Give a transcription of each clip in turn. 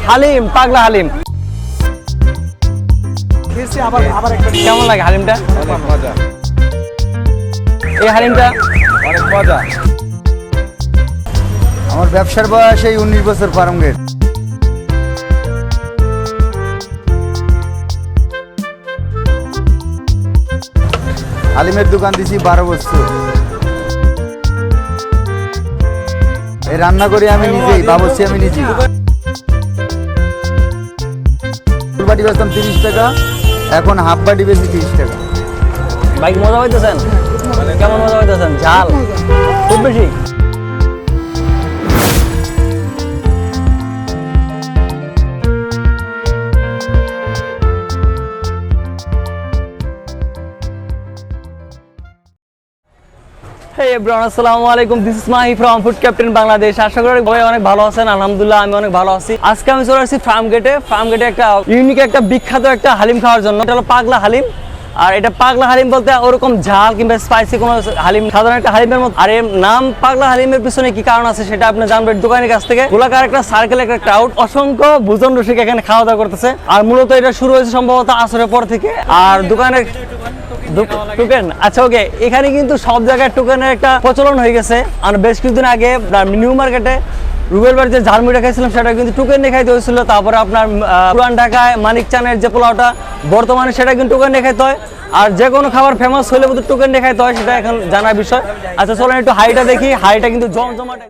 হালিম, পাগলা হালিম কেমন লাগে হালিমটা? অনেক মজা, এই হালিমটা অনেক মজা। আমার ব্যবসার বয়স এই 19 বছর পারঙ্গের। হালিমের দোকান দিছি 12 বছর। এই রান্না করি আমি নিজেই, বাবুর্চি আমি নিজেই। ফুল বাটি বেচতাম 30 টাকা, এখন হাফ বাটি বেশি 30 টাকা। বাইক মজা পাইতেছেন? কেমন মজা পাইতেছেন? ঝাল খুব বেশি? Hey everyone, আসসালামু আলাইকুম। This is Mahi from Food Captain Bangladesh. আশা করি সবাই অনেক ভালো আছেন। আলহামদুলিল্লাহ আমি অনেক ভালো আছি। আজকে আমি চলে আসছি ফার্ম গেটে একটা ইউনিক একটা বিখ্যাত একটা হালিম খাওয়ার জন্য। এটা হলো পাগলা হালিম। আর এটা পাগলা হালিম বলতে ওরকম ঝাল কিংবা স্পাইসি কোনো হালিম, সাধারণ একটা হালিমের মতো। আর এর নাম পাগলা হালিমের পিছনে কি কারণ আছে সেটা আপনি জানবেন দোকানের কাছ থেকে। গোলাকার একটা সার্কেল, একটা ক্রাউড, অসংখ্য ভোজন রসিক এখানে খাওয়া দাওয়া করতেছে। আর মূলত এটা শুরু হয়েছে সম্ভবত আসরের পর থেকে। আর দোকানের টোকেন, আচ্ছা ওকে, এখানে কিন্তু সব জায়গায় টোকেনের একটা প্রচলন হয়ে গেছে। আর বেশ কিছুদিন আগে নিউ মার্কেটে রুবেল বাড়িতে ঝালমুড়ি খাইছিলাম, সেটা কিন্তু টোকেন দিয়ে খাইতে হয়েছিল। তারপরে আপনার পুরান ঢাকায় মানিক চানের যে পোলাওটা, বর্তমানে সেটা কিন্তু টোকেন দিয়ে খাইতে হয়। আর যে কোনো খাবার ফেমাস হলে কিন্তু টোকেন দিয়ে খাইতে হয়, সেটা এখন জানার বিষয়। আচ্ছা চলেন একটু হাইটা দেখি। হাইটা কিন্তু জমজমাট।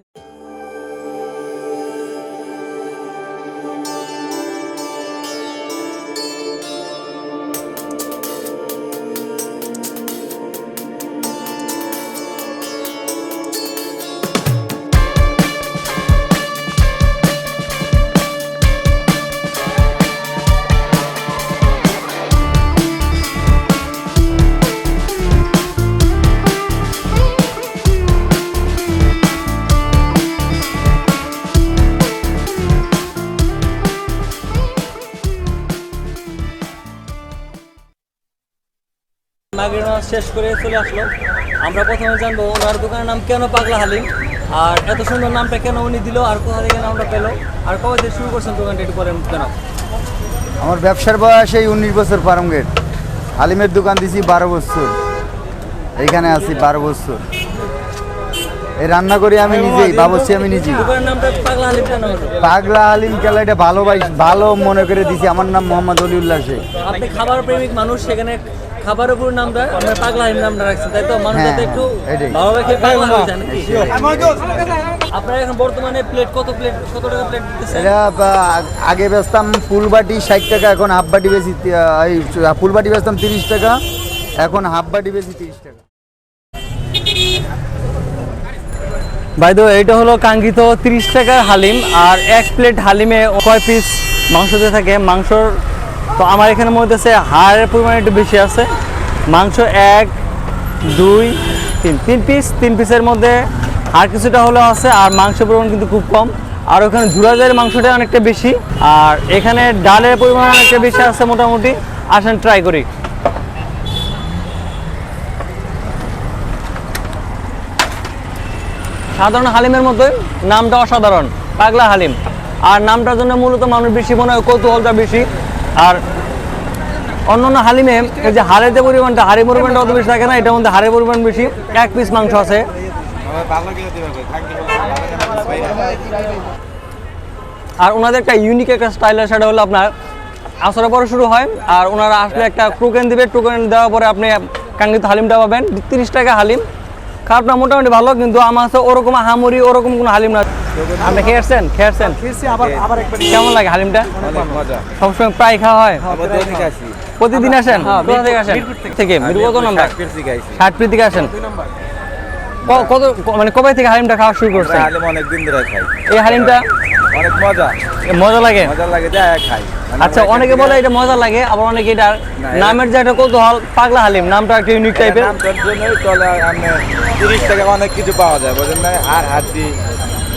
মাগরিব নামাজ শেষ করে চলে আসলো। আমরা প্রথমে জানবো ওনার দোকানের নাম কেন পাগলা হালিম, আর এত সুন্দর নামটা কেন উনি দিল, আর কোথা থেকে নামটা পেলো, আর কবে থেকে শুরু করছেন দোকানটা একটু বলেন কেন? আমার ব্যবসার বয়স এই 19 বছর পারঙ্গের। হালিমের দোকান দিছি 12 বছর, এইখানে আছি 12 বছর। এই রান্না করি আমি নিজেই, বাবুর্চি আমি নিজেই। দোকানের নামটা পাগলা হালিম কেন হলো? পাগলা হালিম খেলা এটা ভালো মনে করে দিছি। আমার নাম মোহাম্মদ অলিউল্লাহ শেখ। আপনি খাবার প্রেমিক মানুষ, সেখানে খাবারের উপর নামটা আপনার পাগলা হালিম নামটা রাখছেন, তাই তো? মানুষ যাতে একটু এটাই। ভালোভাবে খেয়ে পাগলা হয়ে যায় নাকি? আপনার এখন বর্তমানে কত টাকা প্লেট দিতেছেন? এটা আগে বেচতাম ফুল বাটি 60 টাকা, এখন হাফ বাটি বেশি। ফুল বাটি বেচতাম 30 টাকা, এখন হাফ বাটি বেশি 30 টাকা। বাই দ্য ওয়ে, এটা হলো কাঙ্ক্ষিত 30 টাকার হালিম। আর এক প্লেট হালিমে কয় পিস মাংস দিয়ে থাকে? মাংসর তো আমার এখানে মনে হচ্ছে হাড়ের পরিমাণ একটু বেশি আছে। মাংস 1 2 3 পিস, 3 পিসের মধ্যে হাড় কিছুটা হলেও আছে, আর মাংসের পরিমাণ কিন্তু খুব কম। আর ওখানে ঝুরাজের মাংসটা অনেকটা বেশি, আর এখানে ডালের পরিমাণ অনেকটা বেশি আছে মোটামুটি। আসেন ট্রাই করি। সাধারণ হালিমের মতোই নামটা অসাধারণ, পাগলা হালিম। আর নামটার জন্য মূলত মানুষ বেশি মনে হয় কৌতূহলটা বেশি। আর অন্যান্য হালিমে এই যে হাড়ের যে পরিমাণটা, হাড়ের পরিমাণটা অত বেশি থাকে না, এটার মধ্যে হাড়ের পরিমাণ বেশি। 1 পিস মাংস আছে। আর ওনাদের একটা ইউনিক একটা স্টাইল, সেটা হলো আপনার আসরের পরে শুরু হয়, আর ওনারা আসলে একটা টোকেন দিবে। টোকেন দেওয়ার পরে আপনি কাঙ্ক্ষিত হালিমটা পাবেন। 30 টাকা হালিম। খাবারটা মোটামুটি ভালো, কিন্তু আমার কাছে ওরকম আহামরি ওরকম কোনো হালিম না। আপনি খেয়েছেন? কেমন লাগে হালিমটা? সবসময় প্রায় খাওয়া হয়? প্রতিদিন আসেন? কোথা থেকে আসেন? থেকে মিরপুর কত নাম্বার? 60 থেকে আসেন। কত মানে কবে থেকে হালিমটা খাওয়া শুরু করছেন? অনেকদিন ধরে খাই এই হালিমটা অনেক মজা মজা লাগে। খাই। আচ্ছা, অনেকে বলে এটা মজা লাগে, আবার অনেকে এটা নামের যে একটা কৌতূহল, পাগলা হালিম নামটা একটা ইউনিক টাইপের। নামটার জন্যই চলে। 30 টাকা অনেক কিছু পাওয়া যায়, বুঝলেন না? আর হাড্ডি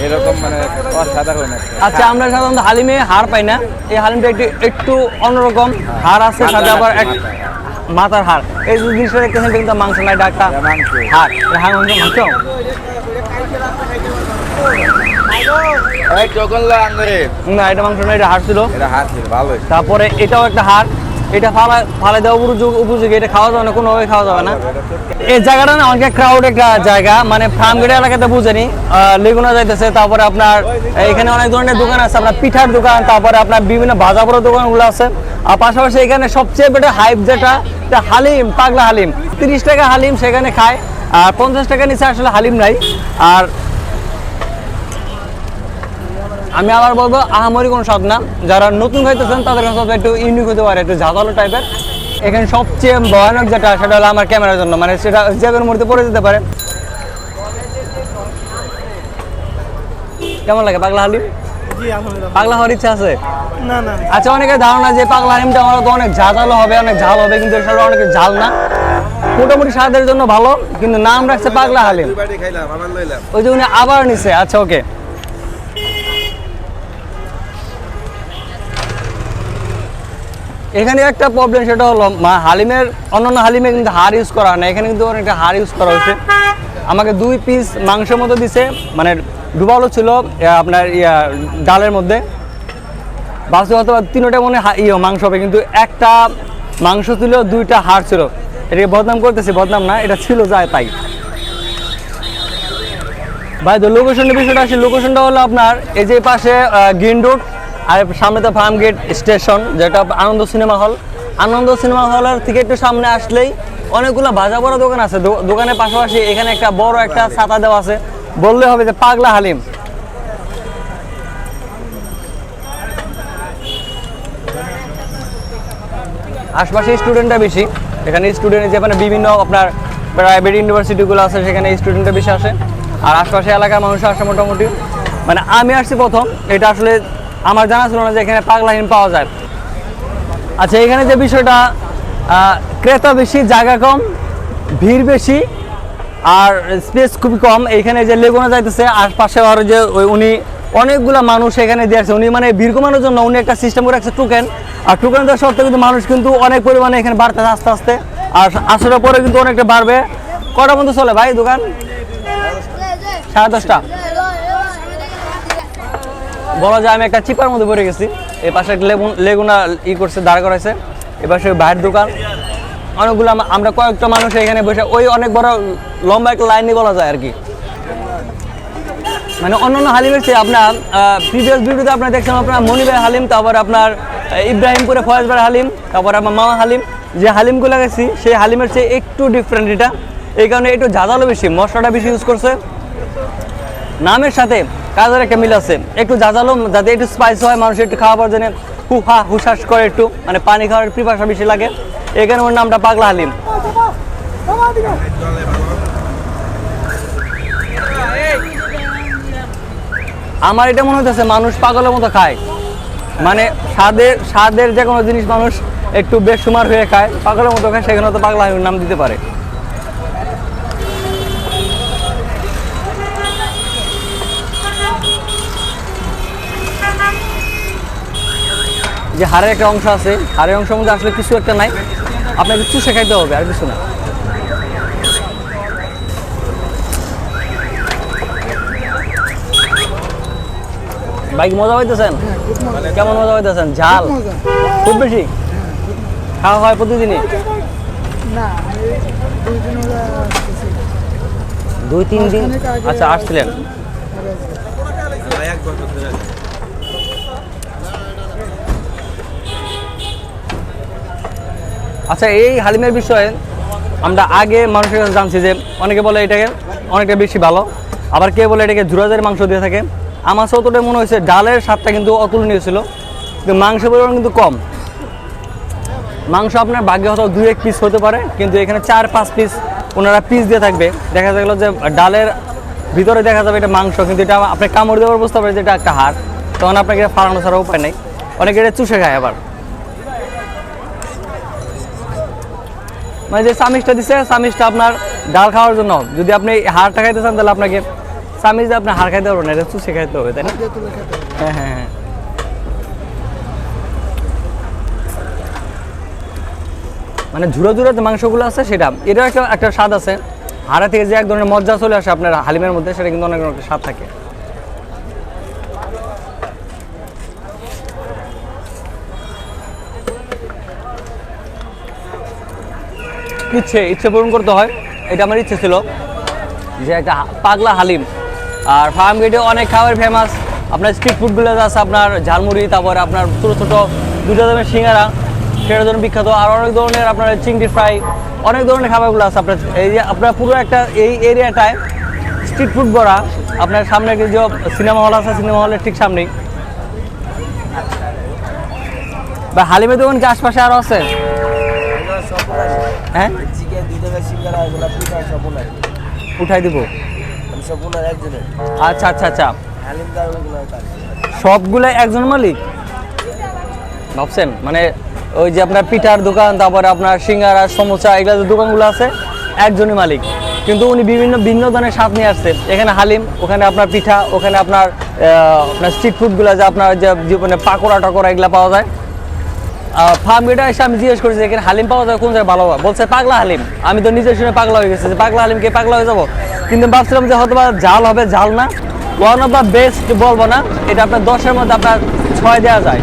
এরকম মানে অসাধারণ। আচ্ছা, আমরা সাধারণত হালিমে হাড় পাই না, এই হালিমটা একটু অন্যরকম। হাড় আছে, সাথে আবার এক মাথার হাড়। এই যে জিনিসটা দেখতেছেন কিন্তু মাংস নাই, ডাক্তার হাড় মাংস। এই টোকন লো আঙ্গুরে না এটা মাংস না, এটা হাড় ছিল। এটা হাত ছিল ভালোই তারপরে এটাও একটা হাড়, এটা ফালা দেওয়া উপযোগী, এটা খাওয়া যাবে না, কোনোভাবে খাওয়া যাবে না। এই জায়গাটা না অনেক ক্রাউড একটা জায়গা, মানে ফার্মগেট এলাকাতে বুঝেনি, লেগুনা যাইতেছে। তারপরে আপনার এখানে অনেক ধরনের দোকান আছে, আপনার পিঠার দোকান, তারপরে আপনার বিভিন্ন ভাজা পোড়া দোকানগুলো আছে। আর পাশাপাশি এখানে সবচেয়ে বেটা হাইপ যেটা হালিম, পাগলা হালিম। 30 টাকা হালিম সেখানে খায়, আর 50 টাকা নিচে আসলে হালিম নাই। আর আমি আবার বলবো আহামরি কোনো স্বাদ না, যারা নতুন খাইতেছেন তাদের কাছে একটু ইউনিক হতে পারে, একটু ঝাঁঝালো টাইপের। এখানে সবচেয়ে ভয়ানক যেটা সেটা হলো আমার ক্যামেরার জন্য, মানে সেটা যে কোনো মুহূর্তে পড়ে যেতে পারে। কেমন লাগে পাগলা হালিম? পাগলা হওয়ার ইচ্ছা আছে? আচ্ছা, অনেকের ধারণা যে পাগলা হালিমটা আমার তো অনেক ঝাঁঝালো হবে, অনেক ঝাল হবে, কিন্তু সেটা অনেক ঝাল না, মোটামুটি স্বাদের জন্য ভালো, কিন্তু নাম রাখছে পাগলা হালিম। ওই যে উনি আবার নিছে। আচ্ছা ওকে, এখানে একটা প্রবলেম, সেটা হলো হালিমের অন্যান্য হালিমে কিন্তু হাড় ইউজ করা হয় না, এখানে কিন্তু অনেকটা হাড় ইউজ করা হয়েছে। আমাকে 2 পিস মাংসের মতো দিছে, মানে ডুবালো ছিল আপনার ডালের মধ্যে, বাসে হয়তো 3টা মনে মাংস হবে, কিন্তু একটা মাংস ছিল, 2টা হাড় ছিল। এটাকে বদনাম করতেছি, বদনাম না, এটা ছিল যায় তাই। ভাই তো লোকেশনের বিষয়টা আসে, লোকেশনটা হলো আপনার এই যে পাশে গ্রিন রোড, আর সামনে তো ফার্মগেট স্টেশন, যেটা আনন্দ সিনেমা হল। আনন্দ সিনেমা হলের থেকে একটু সামনে আসলেই অনেকগুলো ভাজা বড় দোকান আছে। দোকানের পাশাপাশি এখানে একটা বড় একটা ছাতা দেওয়া আছে, বললে হবে যে পাগলা হালিম। আশপাশে স্টুডেন্টটা বেশি, এখানে স্টুডেন্ট যেখানে বিভিন্ন আপনার প্রাইভেট ইউনিভার্সিটিগুলো আছে, সেখানে স্টুডেন্টটা বেশি আসে। আর আশপাশে এলাকার মানুষ আসে মোটামুটি। মানে আমি আসছি প্রথম, এটা আসলে আমার জানা ছিল না যে এখানে পাগলা হালিম পাওয়া যায়। আচ্ছা, এখানে যে বিষয়টা, ক্রেতা বেশি, জায়গা কম, ভিড় বেশি, আর স্পেস খুবই কম। এইখানে যে লেগুনা যাইতেছে, আশপাশে আর যে উনি অনেকগুলো মানুষ এখানে দিয়েছে, উনি মানে ভিড় কমানোর জন্য উনি একটা সিস্টেম করে রাখছে টোকেন। আর টোকেন দেওয়ার সত্ত্বেও কিন্তু মানুষ কিন্তু অনেক পরিমাণে এখানে বাড়তেছে আস্তে আস্তে, আর আসার পরে কিন্তু অনেকটা বাড়বে। কটা পর্যন্ত চলে ভাই দোকান? 10:30। বলা যায় আমি একটা চিপার মধ্যে পড়ে গেছি। এই পাশে লেগুনা করছে, দাঁড় করাইছে, এ পাশে ভাইয়ের দোকান, অনেকগুলো আমরা কয়েকটা মানুষ এখানে বসে, ওই অনেক বড় লম্বা একটা লাইনই বলা যায় আর কি। মানে অন্যান্য হালিমের চেয়ে আপনার প্রিভিয়াস ভিডিওতে আপনার দেখছেন আপনার মনিবের হালিম, তারপর আপনার ইব্রাহিমপুরে ফয়েজবার হালিম, তারপর আমার মামা হালিম, যে হালিমগুলো গেছি সেই হালিমের চেয়ে একটু ডিফারেন্ট এটা, এই কারণে একটু ঝাঁঝালো বেশি, মশলাটা বেশি ইউজ করছে। নামের সাথে কাজের একটা মিল আছে, একটু ঝাঁঝালো, যাতে একটু স্পাইস হয়, মানুষ একটু খাওয়ার জন্য হুশাস করে, একটু মানে পানি খাওয়ার পিপাসা বেশি লাগে, এই কারণে ওর নামটা পাগলা হালিম। আমার এটা মনে হচ্ছে মানুষ পাগলের মতো খায়, মানে স্বাদের যে কোনো জিনিস মানুষ একটু বেসুমার হয়ে খায়, পাগলের মতো খায়, সেখানে তো পাগলা হালিমের নাম দিতে পারে। যে হাড়ের একটা অংশ আছে, হাড়ের অংশের মধ্যে আসলে কিছু একটা নাই, আপনাকে চুষে খাইতে হবে, আর কিছু না। ভাই মজা পাইতেছেন? কেমন মজা পাইতেছেন? ঝাল খুব বেশি খাওয়া হয় প্রতিদিনই? 2-3 দিন। আচ্ছা, আসছিলেন। আচ্ছা, এই হালিমের বিষয়ে আমরা আগে মানুষের কাছে জানছি যে অনেকে বলে এটাকে অনেকটা বেশি ভালো, আবার কে বলে এটাকে ঝুরাজের মাংস দিয়ে থাকে। আমার সতটা মনে হয়েছে ডালের স্বাদটা কিন্তু অতুলনীয় ছিল, কিন্তু মাংসের পরিমাণ কিন্তু কম। মাংস আপনার ভাগ্যে হয়তো 2-1 পিস হতে পারে, কিন্তু এখানে 4-5 পিস ওনারা পিস দিয়ে থাকবে। দেখা গেলো যে ডালের ভিতরে দেখা যাবে এটা মাংস, কিন্তু এটা আপনি কামড় দেওয়ার বুঝতে পারে যে এটা একটা হাড়, তখন আপনাকে এটা ফাড়ানো ছাড়া উপায় নেই। অনেকে এটা চুষে খায় আবার। মানে যে চামিচটা দিচ্ছে, চামিচটা আপনার ডাল খাওয়ার জন্য, যদি আপনি হাড়টা খাইতে চান তাহলে আপনাকে চামিচ দিয়ে আপনার হাড় খাইতে পারবেন না, এটা চুষে খাইতে হবে, তাই না? হ্যাঁ হ্যাঁ হ্যাঁ। মানে ঝুড়ো ঝুড়ো যে মাংসগুলো আছে সেটা, এটাও একটা স্বাদ আছে। হাড়া থেকে যে এক ধরনের মজ্জা চলে আসে আপনার হালিমের মধ্যে, সেটা কিন্তু অনেক স্বাদ থাকে। ইচ্ছে পূরণ করতে হয়, এটা আমার ইচ্ছে ছিল যে একটা পাগলা হালিম। আর ফার্ম গেটে অনেক খাবার ফেমাস, আপনার স্ট্রিট ফুডগুলো আছে, আপনার ঝালমুড়ি, তারপরে আপনার ছোটো ছোটো দুটো ধরনের সিঙ্গারা, সেটার জন্য বিখ্যাত। আর অনেক ধরনের আপনার চিংড়ি ফ্রাই, অনেক ধরনের খাবারগুলো আছে আপনার। এই যে আপনার পুরো একটা এই এরিয়াটায় স্ট্রিট ফুড ভরা। আপনার সামনে যে সিনেমা হল আছে, সিনেমা হলের ঠিক সামনেই। বা হালিমের দোকান কি আশপাশে আরও আছে? হ্যাঁ, চিকেন 2 টাকা সিঙ্গারা এগুলা পিঠা সব বলে উঠাই দিব। সব বলে একজনের আচ্ছা আচ্ছা আচ্ছা, হালিমদার ওগুলো তার সবগুলো একজন মালিক ভাবছেন? মানে ওই যে আপনার পিঠার দোকান, তারপরে আপনার সিঙ্গারা, সমোসা, এগুলো যে দোকানগুলো আছে, একজনই মালিক, কিন্তু উনি ভিন্ন ধরনের স্বাদ নিয়ে আসছে। এখানে হালিম, ওখানে আপনার পিঠা, ওখানে আপনার আপনার স্ট্রিট ফুডগুলো যে আপনার যে মানে পাকোড়া টাকোড়া এগুলো পাওয়া যায়। ফার্ম গেটে এসে আমি জিজ্ঞেস করেছি এখানে হালিম পাওয়া যায় কোন জায়গায় ভালো হয়, বলছে পাগলা হালিম। আমি তো নিজে শুনে পাগলা হয়ে গেছি যে পাগলা হালিম কে পাগলা হয়ে যাবো, কিন্তু ভাবছিলাম যে হয়তো বা ঝাল হবে, ঝাল না। ওয়ান অফ দ্য বেস্ট বলবো না, এটা আপনার 10-এর মধ্যে আপনার 6 দেওয়া যায়।